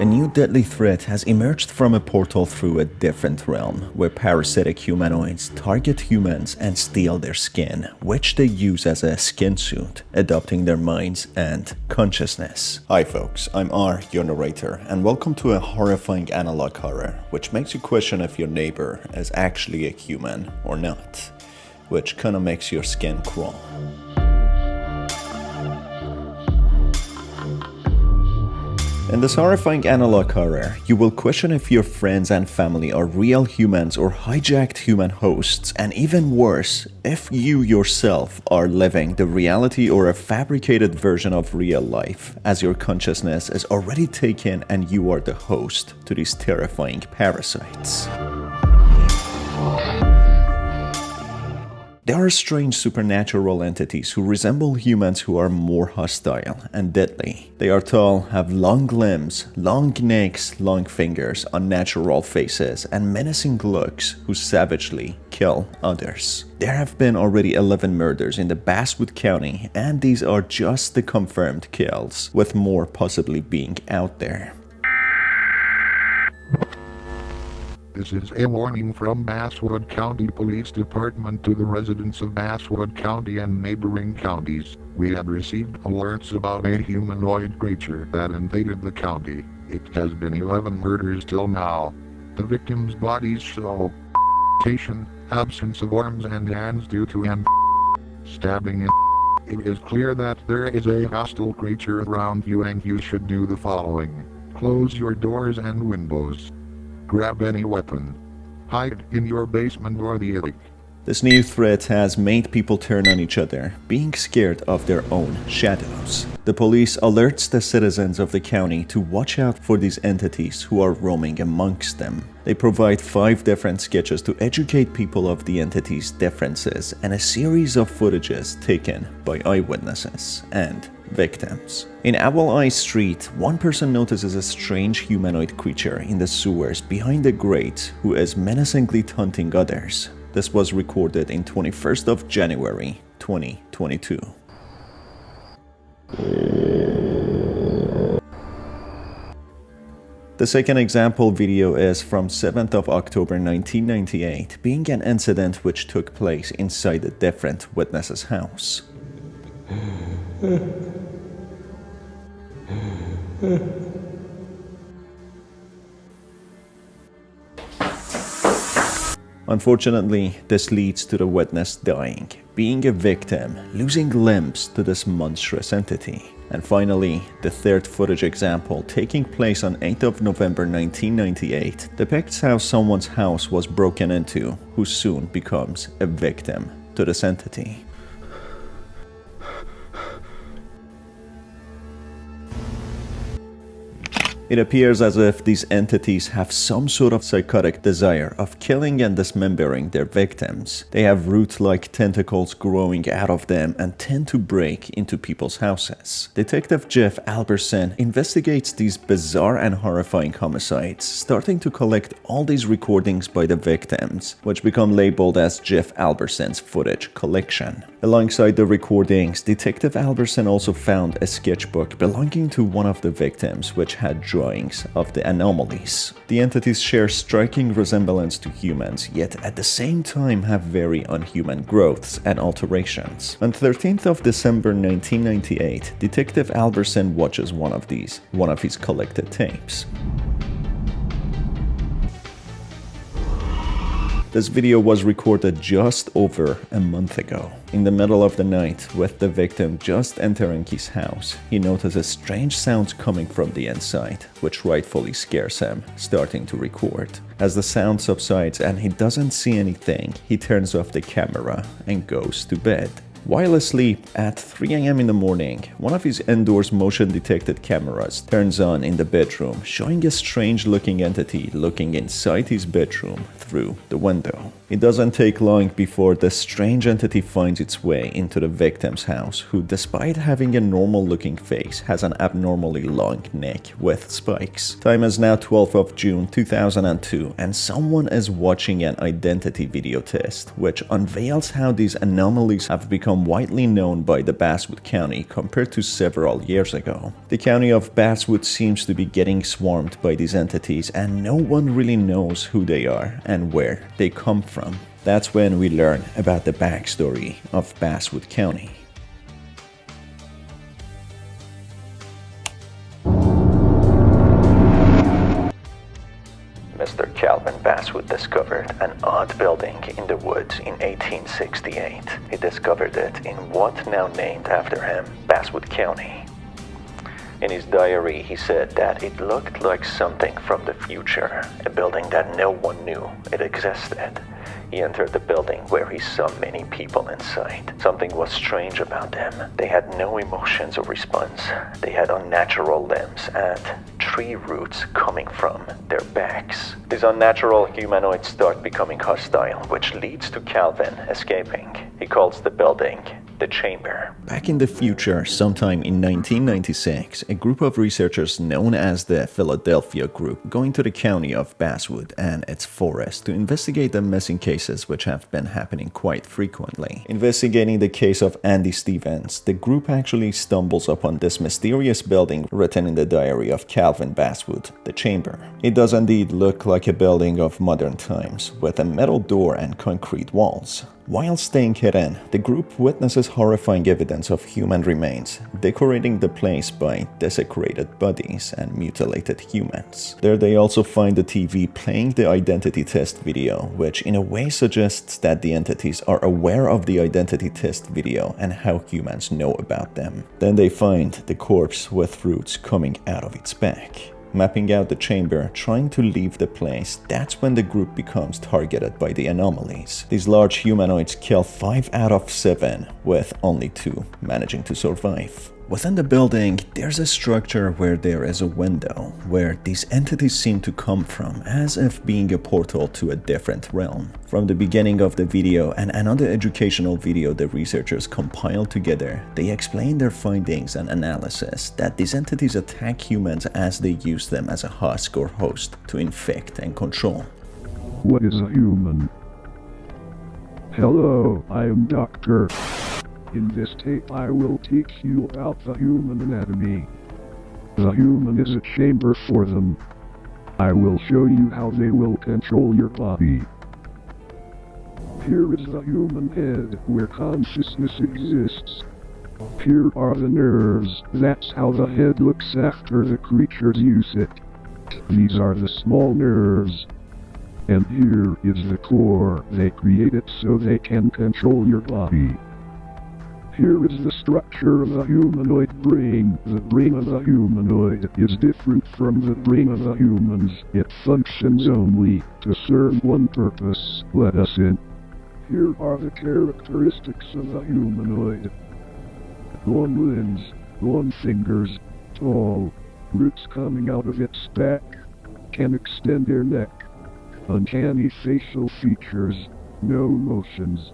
A new deadly threat has emerged from a portal through a different realm, where parasitic humanoids target humans and steal their skin, which they use as a skin suit, adopting their minds and consciousness. Hi folks, I'm R, your narrator, and welcome to a horrifying analog horror, which makes you question if your neighbor is actually a human or not, which kinda makes your skin crawl. In this horrifying analog horror, you will question if your friends and family are real humans or hijacked human hosts, and even worse, if you yourself are living the reality or a fabricated version of real life, as your consciousness is already taken and you are the host to these terrifying parasites. There are strange supernatural entities who resemble humans who are more hostile and deadly. They are tall, have long limbs, long necks, long fingers, unnatural faces, and menacing looks who savagely kill others. There have been already 11 murders in the Basswood County, and these are just the confirmed kills, with more possibly being out there. This is a warning from Basswood County Police Department to the residents of Basswood County and neighboring counties. We have received alerts about a humanoid creature that invaded the county. It has been 11 murders till now. The victims' bodies show absence of arms and hands due to stabbing. It is clear that there is a hostile creature around you, and you should do the following. Close your doors and windows. Grab any weapon. Hide in your basement or the attic. This new threat has made people turn on each other, being scared of their own shadows. The police alerts the citizens of the county to watch out for these entities who are roaming amongst them. They provide 5 different sketches to educate people of the entities' differences and a series of footages taken by eyewitnesses and victims. In Owl Eye Street, one person notices a strange humanoid creature in the sewers behind the grate who is menacingly taunting others. This was recorded in 21st of January 2022. The second example video is from 7th of October 1998, being an incident which took place inside a different witness's house. Unfortunately, this leads to the witness dying, being a victim, losing limbs to this monstrous entity. And finally, the third footage example, taking place on 8th of November 1998, depicts how someone's house was broken into, who soon becomes a victim to this entity. It appears as if these entities have some sort of psychotic desire of killing and dismembering their victims. They have root-like tentacles growing out of them and tend to break into people's houses. Detective Jeff Alberson investigates these bizarre and horrifying homicides, starting to collect all these recordings by the victims, which become labeled as Jeff Alberson's footage collection. Alongside the recordings, Detective Alberson also found a sketchbook belonging to one of the victims, which had drawings of the anomalies. The entities share striking resemblance to humans, yet at the same time have very unhuman growths and alterations. On 13th of December 1998, Detective Alberson watches one of his collected tapes. This video was recorded just over a month ago. In the middle of the night, with the victim just entering his house, he notices strange sounds coming from the inside, which rightfully scares him, starting to record. As the sound subsides and he doesn't see anything, he turns off the camera and goes to bed. While asleep at 3 a.m. in the morning, one of his indoors motion-detected cameras turns on in the bedroom, showing a strange-looking entity looking inside his bedroom through the window. It doesn't take long before the strange entity finds its way into the victim's house, who, despite having a normal-looking face, has an abnormally long neck with spikes. Time is now 12th of June 2002, and someone is watching an identity video test, which unveils how these anomalies have become widely known by the Basswood County compared to several years ago. The county of Basswood seems to be getting swarmed by these entities, and no one really knows who they are and where they come from. That's when we learn about the backstory of Basswood County. Mr. Calvin Basswood discovered an odd building in the woods in 1868. He discovered it in what now named after him, Basswood County. In his diary, he said that it looked like something from the future, a building that no one knew it existed. He entered the building where he saw many people inside. Something was strange about them. They had no emotions or response. They had unnatural limbs and tree roots coming from their backs. These unnatural humanoids start becoming hostile, which leads to Calvin escaping. He calls the building the Chamber. Back in the future, sometime in 1996, a group of researchers known as the Philadelphia Group go into the county of Basswood and its forest to investigate the missing cases which have been happening quite frequently. Investigating the case of Andy Stevens, the group actually stumbles upon this mysterious building written in the diary of Calvin Basswood, the Chamber. It does indeed look like a building of modern times, with a metal door and concrete walls. While staying hidden, the group witnesses horrifying evidence of human remains, decorating the place by desecrated bodies and mutilated humans. There they also find the TV playing the identity test video, which in a way suggests that the entities are aware of the identity test video and how humans know about them. Then they find the corpse with roots coming out of its back. Mapping out the chamber, trying to leave the place, that's when the group becomes targeted by the anomalies. These large humanoids kill 5 out of 7, with only 2 managing to survive. Within the building, there's a structure where there is a window, where these entities seem to come from, as if being a portal to a different realm. From the beginning of the video and another educational video the researchers compiled together, they explain their findings and analysis that these entities attack humans as they use them as a husk or host to infect and control. What is a human? Hello, I am Doctor. In this tape I will teach you about the human anatomy. The human is a chamber for them. I will show you how they will control your body. Here is the human head, where consciousness exists. Here are the nerves, that's how the head looks after the creatures use it. These are the small nerves. And here is the core, they create it so they can control your body. Here is the structure of the humanoid brain. The brain of the humanoid is different from the brain of the humans. It functions only to serve one purpose. Let us in. Here are the characteristics of the humanoid. Long limbs, long fingers, tall, roots coming out of its back, can extend their neck, uncanny facial features, no emotions.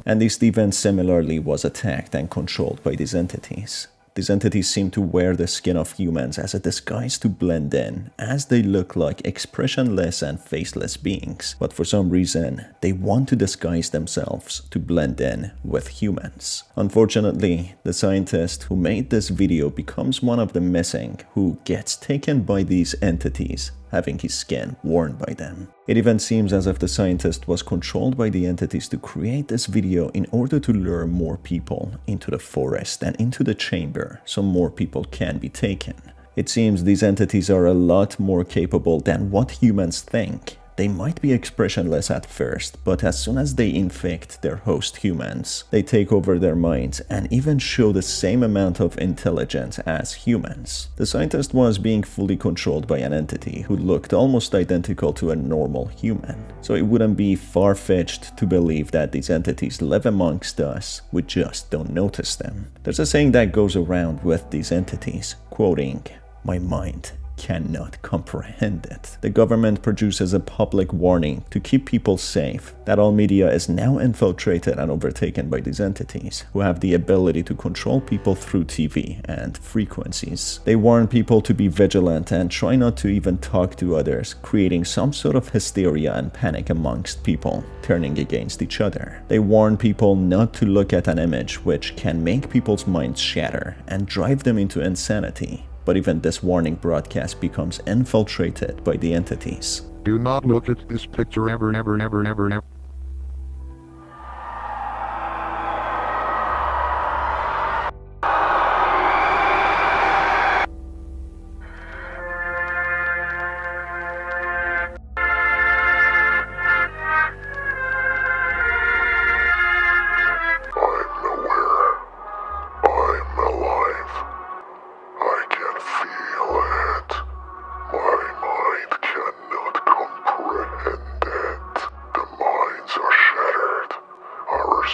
Andy Stevens similarly was attacked and controlled by these entities. These entities seem to wear the skin of humans as a disguise to blend in, as they look like expressionless and faceless beings. But for some reason, they want to disguise themselves to blend in with humans. Unfortunately, the scientist who made this video becomes one of the missing, who gets taken by these entities, having his skin worn by them. It even seems as if the scientist was controlled by the entities to create this video in order to lure more people into the forest and into the chamber so more people can be taken. It seems these entities are a lot more capable than what humans think. They might be expressionless at first, but as soon as they infect their host humans, they take over their minds and even show the same amount of intelligence as humans. The scientist was being fully controlled by an entity who looked almost identical to a normal human. So it wouldn't be far-fetched to believe that these entities live amongst us, we just don't notice them. There's a saying that goes around with these entities, quoting, "My mind cannot comprehend it. The government produces a public warning to keep people safe that all media is now infiltrated and overtaken by these entities who have the ability to control people through TV and frequencies. They warn people to be vigilant and try not to even talk to others, creating some sort of hysteria and panic amongst people, turning against each other. They warn people not to look at an image which can make people's minds shatter and drive them into insanity. But even this warning broadcast becomes infiltrated by the entities. Do not look at this picture ever.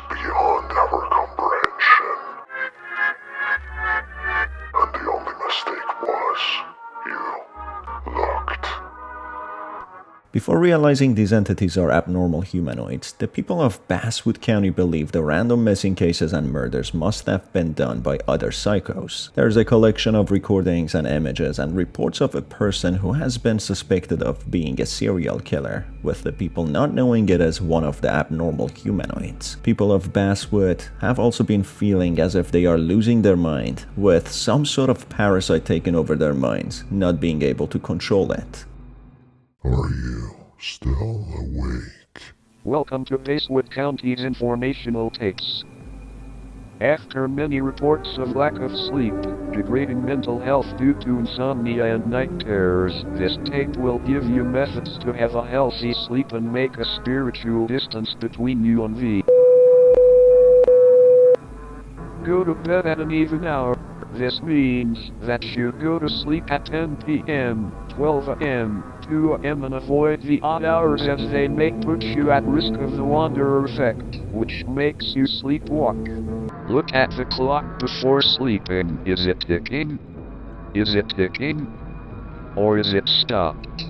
Beyond our comprehension. And the only mistake was, you looked. Before realizing these entities are abnormal humanoids, the people of Basswood County believe the random missing cases and murders must have been done by other psychos. There's a collection of recordings and images and reports of a person who has been suspected of being a serial killer, with the people not knowing it as one of the abnormal humanoids. People of Basswood have also been feeling as if they are losing their mind, with some sort of parasite taking over their minds, not being able to control it. Are you still awake? Welcome to Basswood County's informational tapes. After many reports of lack of sleep, degrading mental health due to insomnia and night terrors, this tape will give you methods to have a healthy sleep and make a spiritual distance between you and V. Go to bed at an even hour. This means that you go to sleep at 10 p.m., 12 a.m., 2 a.m. and avoid the odd hours as they may put you at risk of the wanderer effect, which makes you sleepwalk. Look at the clock before sleeping. Is it ticking? Is it ticking? Or is it stopped?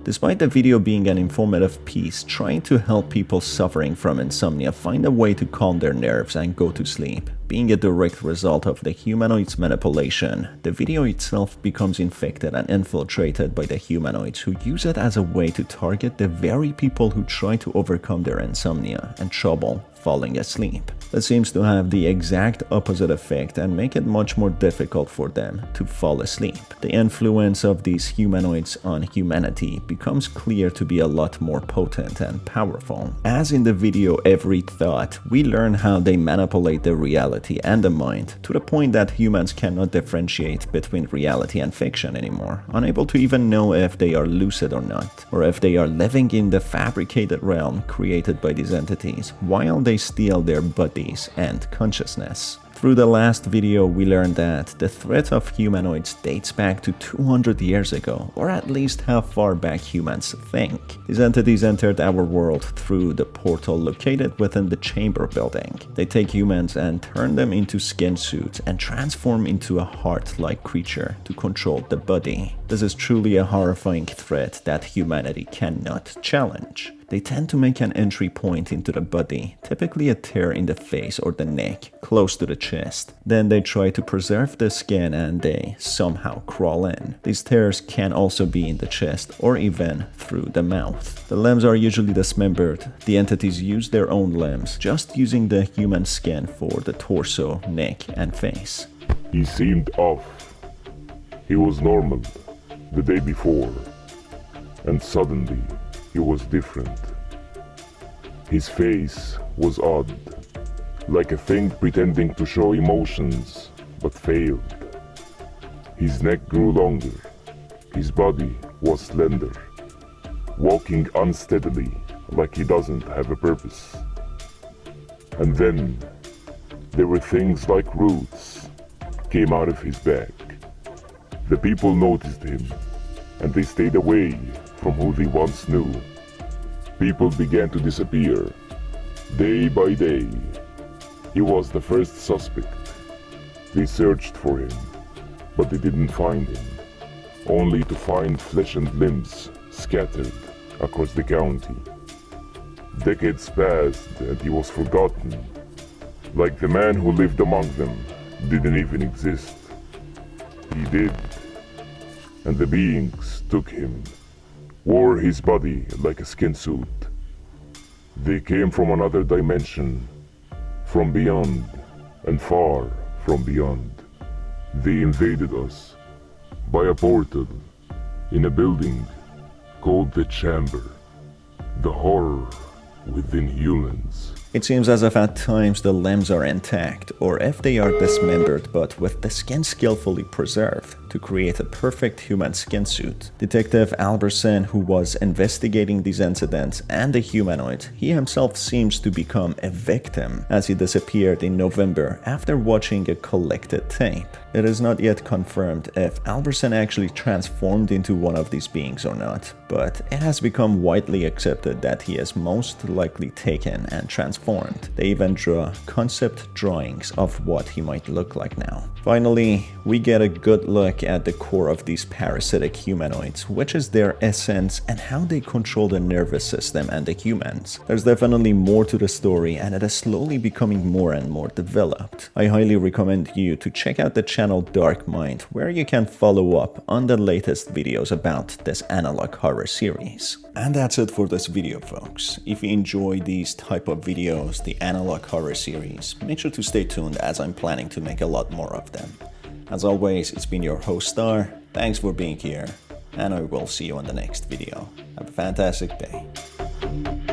Despite the video being an informative piece trying to help people suffering from insomnia find a way to calm their nerves and go to sleep, being a direct result of the humanoids' manipulation, the video itself becomes infected and infiltrated by the humanoids who use it as a way to target the very people who try to overcome their insomnia and trouble falling asleep. That seems to have the exact opposite effect and make it much more difficult for them to fall asleep. The influence of these humanoids on humanity becomes clear to be a lot more potent and powerful. As in the video Every Thought, we learn how they manipulate the reality and the mind to the point that humans cannot differentiate between reality and fiction anymore, unable to even know if they are lucid or not, or if they are living in the fabricated realm created by these entities, while they steal their bodies and consciousness. Through the last video, we learned that the threat of humanoids dates back to 200 years ago, or at least how far back humans think. These entities entered our world through the portal located within the chamber building. They take humans and turn them into skin suits and transform into a heart-like creature to control the body. This is truly a horrifying threat that humanity cannot challenge. They tend to make an entry point into the body, typically a tear in the face or the neck, close to the chest. Then they try to preserve the skin and they somehow crawl in. These tears can also be in the chest or even through the mouth. The limbs are usually dismembered. The entities use their own limbs, just using the human skin for the torso, neck, and face. He seemed off. He was normal the day before, and suddenly he was different. His face was odd, like a thing pretending to show emotions, but failed. His neck grew longer. His body was slender, walking unsteadily, like he doesn't have a purpose. And then, there were things like roots came out of his back. The people noticed him, and they stayed away from who they once knew. People began to disappear, day by day. He was the first suspect, They searched for him, but they didn't find him, only to find flesh and limbs scattered across the county. Decades passed and he was forgotten, like the man who lived among them didn't even exist. He did, and the beings took him, wore his body like a skin suit. They came from another dimension, from beyond, and far from beyond. They invaded us by a portal in a building called the Chamber, the horror within humans. It seems as if at times the limbs are intact, or if they are dismembered but with the skin skillfully preserved to create a perfect human skin suit. Detective Albertson, who was investigating these incidents and the humanoid, he himself seems to become a victim as he disappeared in November after watching a collected tape. It is not yet confirmed if Albertson actually transformed into one of these beings or not, but it has become widely accepted that he is most likely taken and transformed. They even draw concept drawings of what he might look like now. Finally, we get a good look at the core of these parasitic humanoids, which is their essence and how they control the nervous system and the humans. There's definitely more to the story and it is slowly becoming more and more developed. I highly recommend you to check out the channel Dark Mind, where you can follow up on the latest videos about this analog horror series. And that's it for this video, folks. If you enjoy these type of videos, the analog horror series, make sure to stay tuned as I'm planning to make a lot more of them. As always, it's been your host Star. Thanks for being here, and I will see you in the next video. Have a fantastic day.